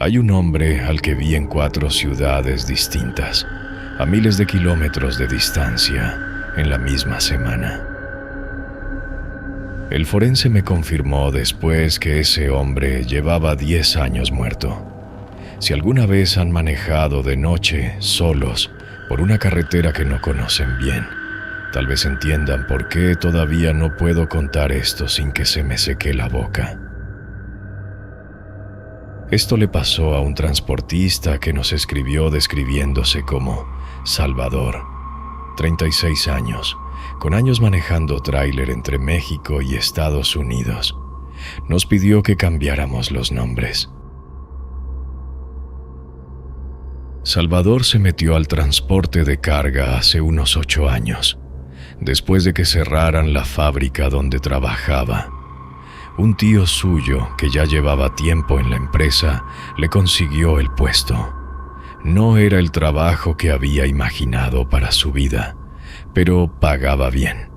Hay un hombre al que vi en 4 ciudades distintas, a miles de kilómetros de distancia, en la misma semana. El forense me confirmó después que ese hombre llevaba 10 años muerto. Si alguna vez han manejado de noche, solos, por una carretera que no conocen bien, tal vez entiendan por qué todavía no puedo contar esto sin que se me seque la boca. Esto le pasó a un transportista que nos escribió describiéndose como Salvador, 36 años, con años manejando tráiler entre México y Estados Unidos. Nos pidió que cambiáramos los nombres. Salvador se metió al transporte de carga hace unos 8 años, después de que cerraran la fábrica donde trabajaba. Un tío suyo, que ya llevaba tiempo en la empresa, le consiguió el puesto. No era el trabajo que había imaginado para su vida, pero pagaba bien.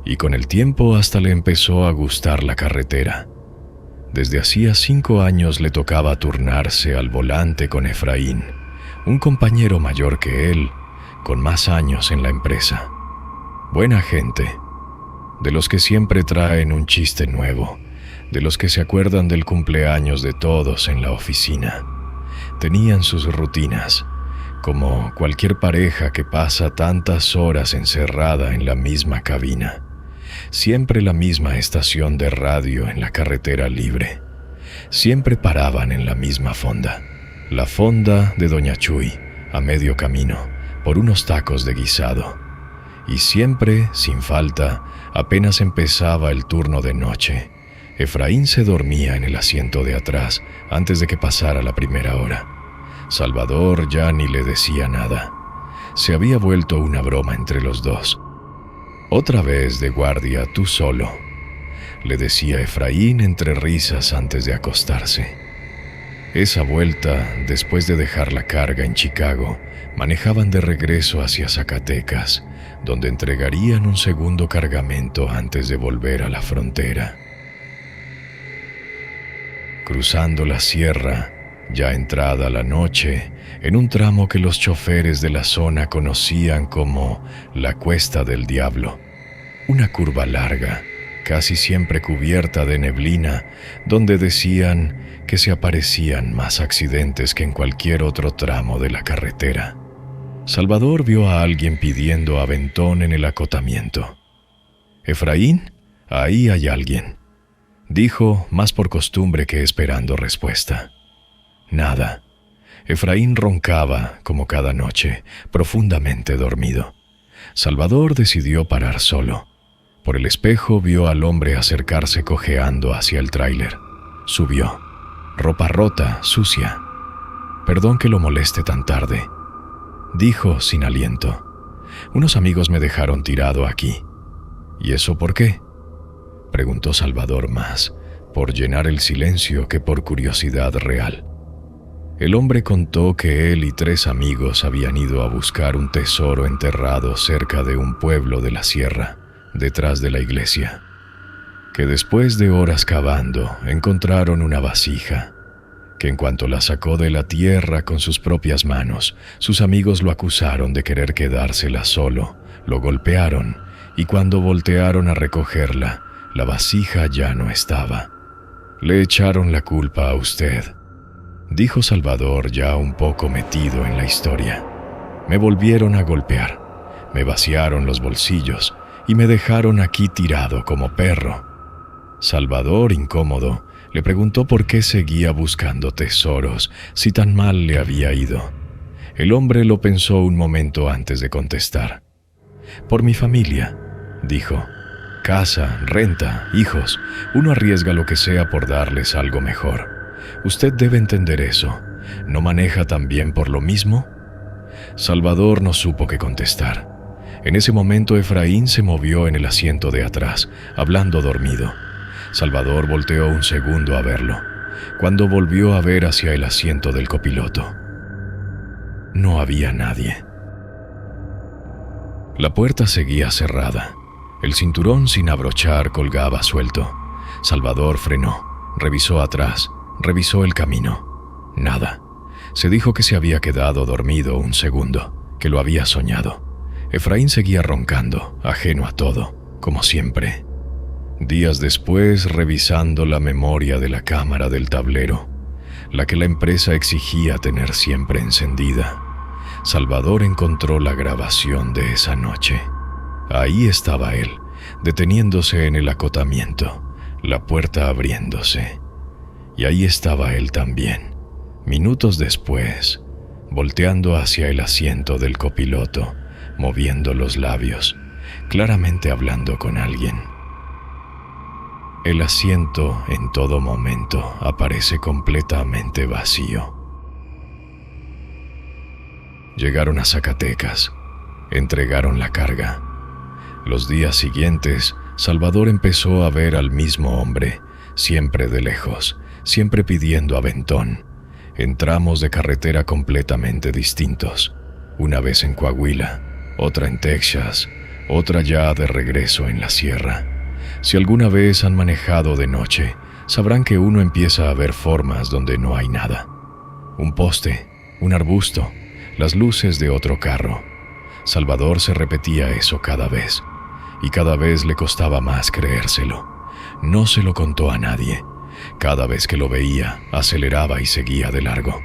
Y con el tiempo hasta le empezó a gustar la carretera. Desde hacía 5 años le tocaba turnarse al volante con Efraín, un compañero mayor que él, con más años en la empresa. Buena gente, de los que siempre traen un chiste nuevo, de los que se acuerdan del cumpleaños de todos en la oficina. Tenían sus rutinas, como cualquier pareja que pasa tantas horas encerrada en la misma cabina. Siempre la misma estación de radio en la carretera libre. Siempre paraban en la misma fonda. La fonda de Doña Chuy, a medio camino, por unos tacos de guisado. Y siempre, sin falta, apenas empezaba el turno de noche, Efraín se dormía en el asiento de atrás antes de que pasara la primera hora. Salvador ya ni le decía nada. Se había vuelto una broma entre los dos. «Otra vez de guardia, tú solo», le decía Efraín entre risas antes de acostarse. Esa vuelta, después de dejar la carga en Chicago, manejaban de regreso hacia Zacatecas, donde entregarían un segundo cargamento antes de volver a la frontera. Cruzando la sierra, ya entrada la noche, en un tramo que los choferes de la zona conocían como la Cuesta del Diablo, una curva larga, casi siempre cubierta de neblina, donde decían que se aparecían más accidentes que en cualquier otro tramo de la carretera. Salvador vio a alguien pidiendo aventón en el acotamiento. «Efraín, ahí hay alguien», dijo, más por costumbre que esperando respuesta. Nada. Efraín roncaba, como cada noche, profundamente dormido. Salvador decidió parar solo. Por el espejo vio al hombre acercarse cojeando hacia el tráiler. Subió. Ropa rota, sucia. «Perdón que lo moleste tan tarde», dijo sin aliento. «Unos amigos me dejaron tirado aquí». «¿Y eso por qué?», preguntó Salvador, más por llenar el silencio que por curiosidad real. El hombre contó que él y 3 amigos habían ido a buscar un tesoro enterrado cerca de un pueblo de la sierra, detrás de la iglesia, que después de horas cavando encontraron una vasija, que en cuanto la sacó de la tierra con sus propias manos, sus amigos lo acusaron de querer quedársela solo, lo golpearon, y cuando voltearon a recogerla, la vasija ya no estaba. «Le echaron la culpa a usted», dijo Salvador, ya un poco metido en la historia. «Me volvieron a golpear, me vaciaron los bolsillos y me dejaron aquí tirado como perro». Salvador, incómodo, le preguntó por qué seguía buscando tesoros si tan mal le había ido. El hombre lo pensó un momento antes de contestar. «Por mi familia», dijo. «Casa, renta, hijos, uno arriesga lo que sea por darles algo mejor. Usted debe entender eso. ¿No maneja también por lo mismo?». Salvador no supo qué contestar. En ese momento Efraín se movió en el asiento de atrás, hablando dormido. Salvador volteó un segundo a verlo, cuando volvió a ver hacia el asiento del copiloto. No había nadie. La puerta seguía cerrada. El cinturón sin abrochar colgaba suelto. Salvador frenó, revisó atrás, revisó el camino. Nada. Se dijo que se había quedado dormido un segundo, que lo había soñado. Efraín seguía roncando, ajeno a todo, como siempre. Días después, revisando la memoria de la cámara del tablero, la que la empresa exigía tener siempre encendida, Salvador encontró la grabación de esa noche. Ahí estaba él, deteniéndose en el acotamiento, la puerta abriéndose. Y ahí estaba él también, minutos después, volteando hacia el asiento del copiloto, moviendo los labios, claramente hablando con alguien. El asiento en todo momento aparece completamente vacío. Llegaron a Zacatecas, entregaron la carga. Los días siguientes, Salvador empezó a ver al mismo hombre, siempre de lejos, siempre pidiendo aventón, en tramos de carretera completamente distintos, una vez en Coahuila, otra en Texas, otra ya de regreso en la sierra. Si alguna vez han manejado de noche, sabrán que uno empieza a ver formas donde no hay nada. Un poste, un arbusto, las luces de otro carro. Salvador se repetía eso cada vez, y cada vez le costaba más creérselo. No se lo contó a nadie. Cada vez que lo veía, aceleraba y seguía de largo.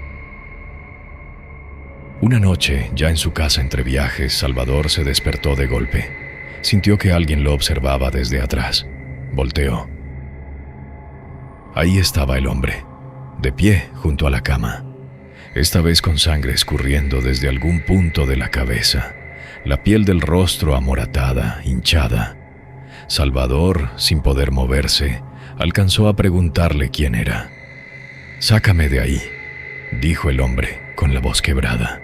Una noche, ya en su casa entre viajes, Salvador se despertó de golpe. Sintió que alguien lo observaba desde atrás. Volteó. Ahí estaba el hombre, de pie junto a la cama, esta vez con sangre escurriendo desde algún punto de la cabeza, la piel del rostro amoratada, hinchada. Salvador, sin poder moverse, alcanzó a preguntarle quién era. «Sácame de ahí», dijo el hombre con la voz quebrada.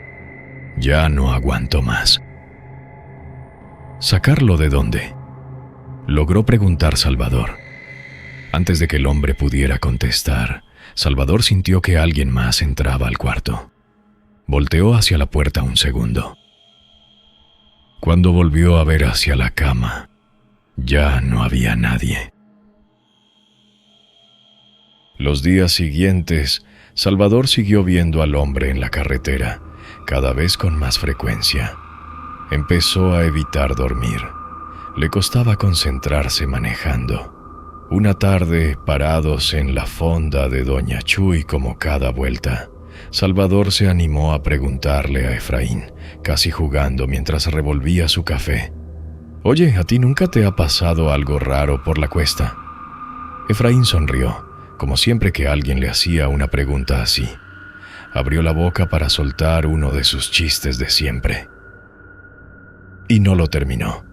«Ya no aguanto más». «¿Sacarlo de dónde?», logró preguntar Salvador. Antes de que el hombre pudiera contestar, Salvador sintió que alguien más entraba al cuarto. Volteó hacia la puerta un segundo. Cuando volvió a ver hacia la cama, ya no había nadie. Los días siguientes, Salvador siguió viendo al hombre en la carretera, cada vez con más frecuencia. Empezó a evitar dormir. Le costaba concentrarse manejando. Una tarde, parados en la fonda de Doña Chuy como cada vuelta, Salvador se animó a preguntarle a Efraín, casi jugando mientras revolvía su café. «Oye, ¿a ti nunca te ha pasado algo raro por la cuesta?». Efraín sonrió, como siempre que alguien le hacía una pregunta así. Abrió la boca para soltar uno de sus chistes de siempre. Y no lo terminó.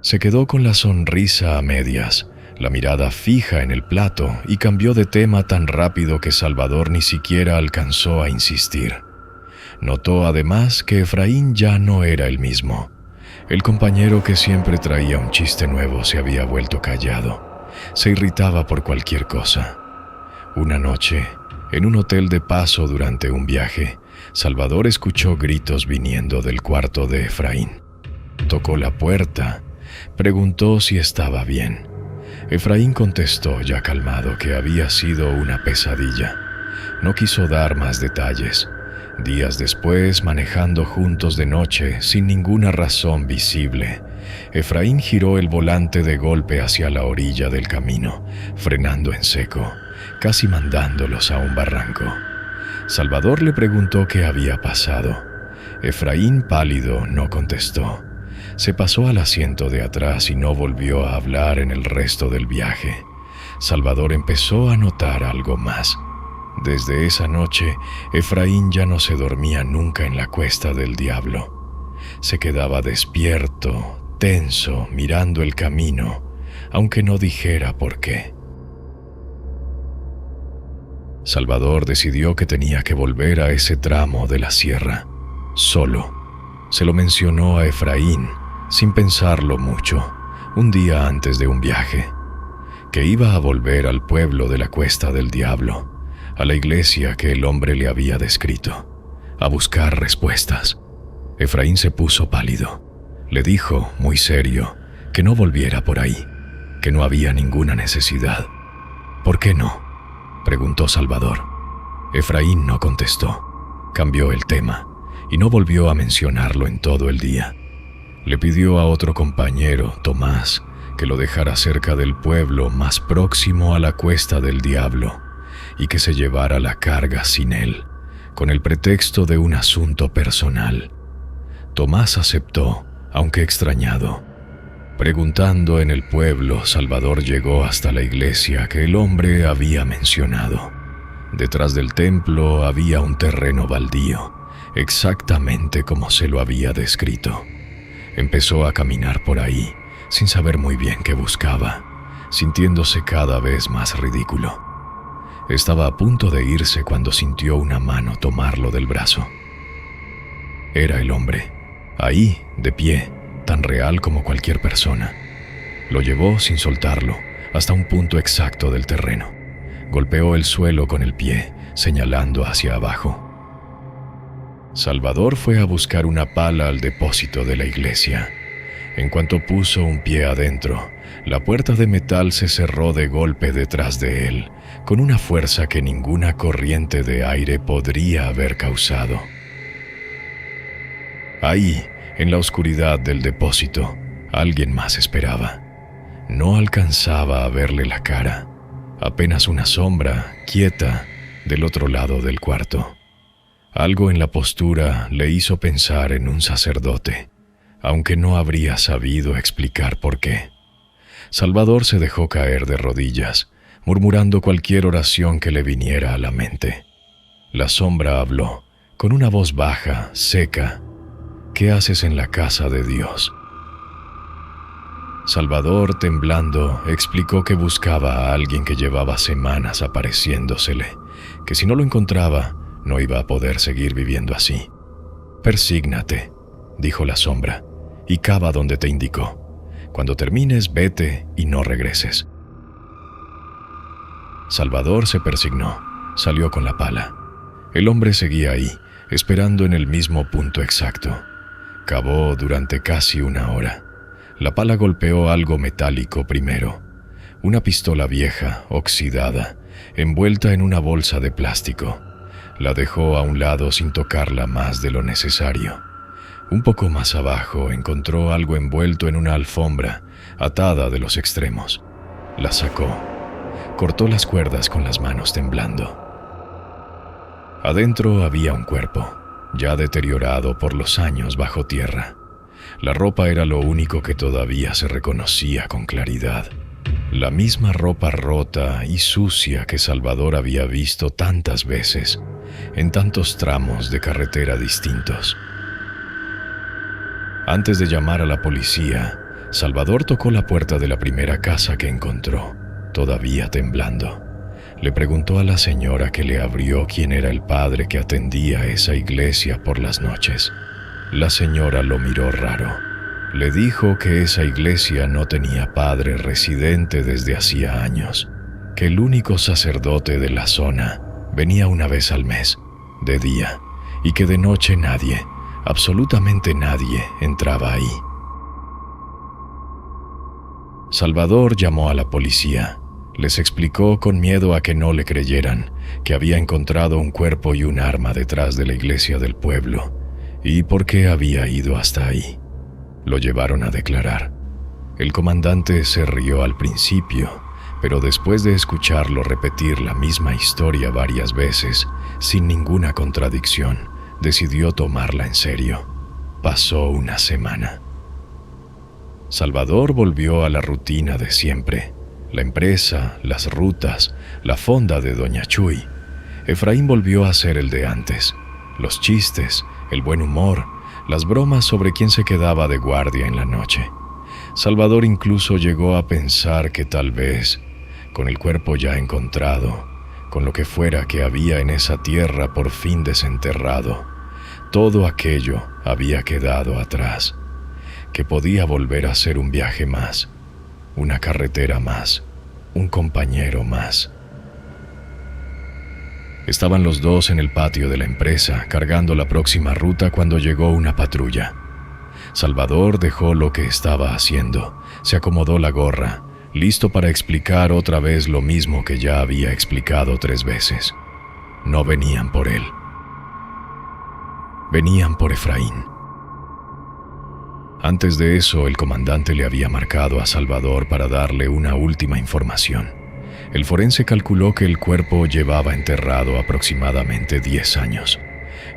Se quedó con la sonrisa a medias, la mirada fija en el plato y cambió de tema tan rápido que Salvador ni siquiera alcanzó a insistir. Notó además que Efraín ya no era el mismo. El compañero que siempre traía un chiste nuevo se había vuelto callado. Se irritaba por cualquier cosa. Una noche, en un hotel de paso durante un viaje, Salvador escuchó gritos viniendo del cuarto de Efraín. Tocó la puerta. Preguntó si estaba bien. Efraín contestó, ya calmado, que había sido una pesadilla. No quiso dar más detalles. Días después, manejando juntos de noche, sin ninguna razón visible, Efraín giró el volante de golpe hacia la orilla del camino, frenando en seco, casi mandándolos a un barranco. Salvador le preguntó qué había pasado. Efraín, pálido, no contestó. Se pasó al asiento de atrás y no volvió a hablar en el resto del viaje. Salvador empezó a notar algo más. Desde esa noche, Efraín ya no se dormía nunca en la Cuesta del Diablo. Se quedaba despierto, tenso, mirando el camino, aunque no dijera por qué. Salvador decidió que tenía que volver a ese tramo de la sierra, solo. Se lo mencionó a Efraín, sin pensarlo mucho, un día antes de un viaje, que iba a volver al pueblo de la Cuesta del Diablo, a la iglesia que el hombre le había descrito, a buscar respuestas. Efraín se puso pálido. Le dijo, muy serio, que no volviera por ahí, que no había ninguna necesidad. «¿Por qué no?», preguntó Salvador. Efraín no contestó. Cambió el tema y no volvió a mencionarlo en todo el día. Le pidió a otro compañero, Tomás, que lo dejara cerca del pueblo más próximo a la Cuesta del Diablo y que se llevara la carga sin él, con el pretexto de un asunto personal. Tomás aceptó, aunque extrañado. Preguntando en el pueblo, Salvador llegó hasta la iglesia que el hombre había mencionado. Detrás del templo había un terreno baldío, exactamente como se lo había descrito. Empezó a caminar por ahí, sin saber muy bien qué buscaba, sintiéndose cada vez más ridículo. Estaba a punto de irse cuando sintió una mano tomarlo del brazo. Era el hombre, ahí, de pie, tan real como cualquier persona. Lo llevó sin soltarlo hasta un punto exacto del terreno. Golpeó el suelo con el pie, señalando hacia abajo. Salvador fue a buscar una pala al depósito de la iglesia. En cuanto puso un pie adentro, la puerta de metal se cerró de golpe detrás de él, con una fuerza que ninguna corriente de aire podría haber causado. Ahí, en la oscuridad del depósito, alguien más esperaba. No alcanzaba a verle la cara, apenas una sombra, quieta, del otro lado del cuarto. Algo en la postura le hizo pensar en un sacerdote, aunque no habría sabido explicar por qué. Salvador se dejó caer de rodillas, murmurando cualquier oración que le viniera a la mente. La sombra habló, con una voz baja, seca. ¿Qué haces en la casa de Dios? Salvador, temblando, explicó que buscaba a alguien que llevaba semanas apareciéndosele, que si no lo encontraba, no iba a poder seguir viviendo así. «Persígnate», dijo la sombra, «y cava donde te indicó. Cuando termines, vete y no regreses». Salvador se persignó, salió con la pala. El hombre seguía ahí, esperando en el mismo punto exacto. Cavó durante casi una hora. La pala golpeó algo metálico primero. Una pistola vieja, oxidada, envuelta en una bolsa de plástico. La dejó a un lado sin tocarla más de lo necesario. Un poco más abajo encontró algo envuelto en una alfombra, atada de los extremos. La sacó. Cortó las cuerdas con las manos temblando. Adentro había un cuerpo, ya deteriorado por los años bajo tierra. La ropa era lo único que todavía se reconocía con claridad. La misma ropa rota y sucia que Salvador había visto tantas veces, en tantos tramos de carretera distintos. Antes de llamar a la policía, Salvador tocó la puerta de la primera casa que encontró, todavía temblando. Le preguntó a la señora que le abrió quién era el padre que atendía esa iglesia por las noches. La señora lo miró raro. Le dijo que esa iglesia no tenía padre residente desde hacía años, que el único sacerdote de la zona venía una vez al mes, de día, y que de noche nadie, absolutamente nadie, entraba ahí. Salvador llamó a la policía. Les explicó con miedo a que no le creyeran que había encontrado un cuerpo y un arma detrás de la iglesia del pueblo y por qué había ido hasta ahí. Lo llevaron a declarar. El comandante se rió al principio, pero después de escucharlo repetir la misma historia varias veces, sin ninguna contradicción, decidió tomarla en serio. Pasó una semana. Salvador volvió a la rutina de siempre. La empresa, las rutas, la fonda de Doña Chuy. Efraín volvió a ser el de antes. Los chistes, el buen humor, las bromas sobre quién se quedaba de guardia en la noche. Salvador incluso llegó a pensar que tal vez, con el cuerpo ya encontrado, con lo que fuera que había en esa tierra por fin desenterrado, todo aquello había quedado atrás, que podía volver a ser un viaje más, una carretera más, un compañero más. Estaban los dos en el patio de la empresa, cargando la próxima ruta cuando llegó una patrulla. Salvador dejó lo que estaba haciendo, se acomodó la gorra, listo para explicar otra vez lo mismo que ya había explicado 3 veces. no venían por él. Venían por Efraín. Antes de eso, el comandante le había marcado a Salvador para darle una última información. El forense calculó que el cuerpo llevaba enterrado aproximadamente 10 años.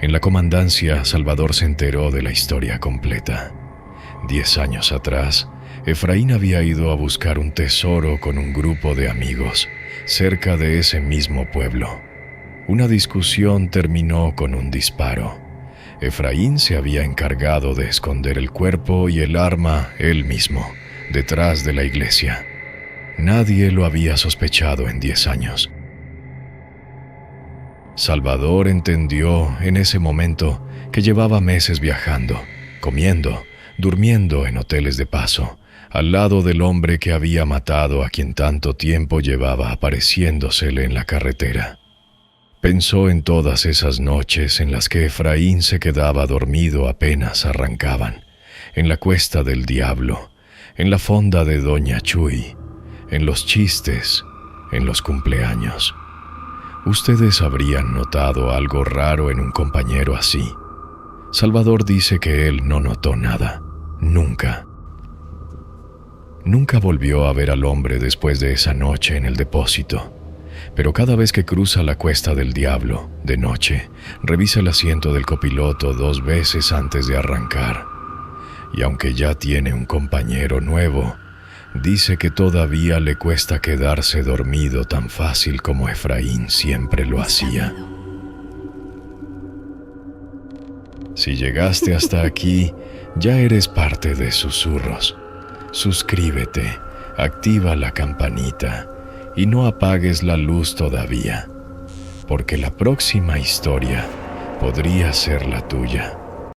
En la comandancia, Salvador se enteró de la historia completa. 10 años atrás, Efraín había ido a buscar un tesoro con un grupo de amigos cerca de ese mismo pueblo. Una discusión terminó con un disparo. Efraín se había encargado de esconder el cuerpo y el arma él mismo, detrás de la iglesia. Nadie lo había sospechado en 10 años. Salvador entendió en ese momento que llevaba meses viajando, comiendo, durmiendo en hoteles de paso, al lado del hombre que había matado a quien tanto tiempo llevaba apareciéndosele en la carretera. Pensó en todas esas noches en las que Efraín se quedaba dormido apenas arrancaban, en la Cuesta del Diablo, en la fonda de Doña Chuy, en los chistes, en los cumpleaños. Ustedes habrían notado algo raro en un compañero así. Salvador dice que él no notó nada, nunca. Nunca volvió a ver al hombre después de esa noche en el depósito. Pero cada vez que cruza la Cuesta del Diablo, de noche, revisa el asiento del copiloto 2 veces antes de arrancar. Y aunque ya tiene un compañero nuevo, dice que todavía le cuesta quedarse dormido tan fácil como Efraín siempre lo hacía. Si llegaste hasta aquí, ya eres parte de Susurros. Suscríbete, activa la campanita y no apagues la luz todavía, porque la próxima historia podría ser la tuya.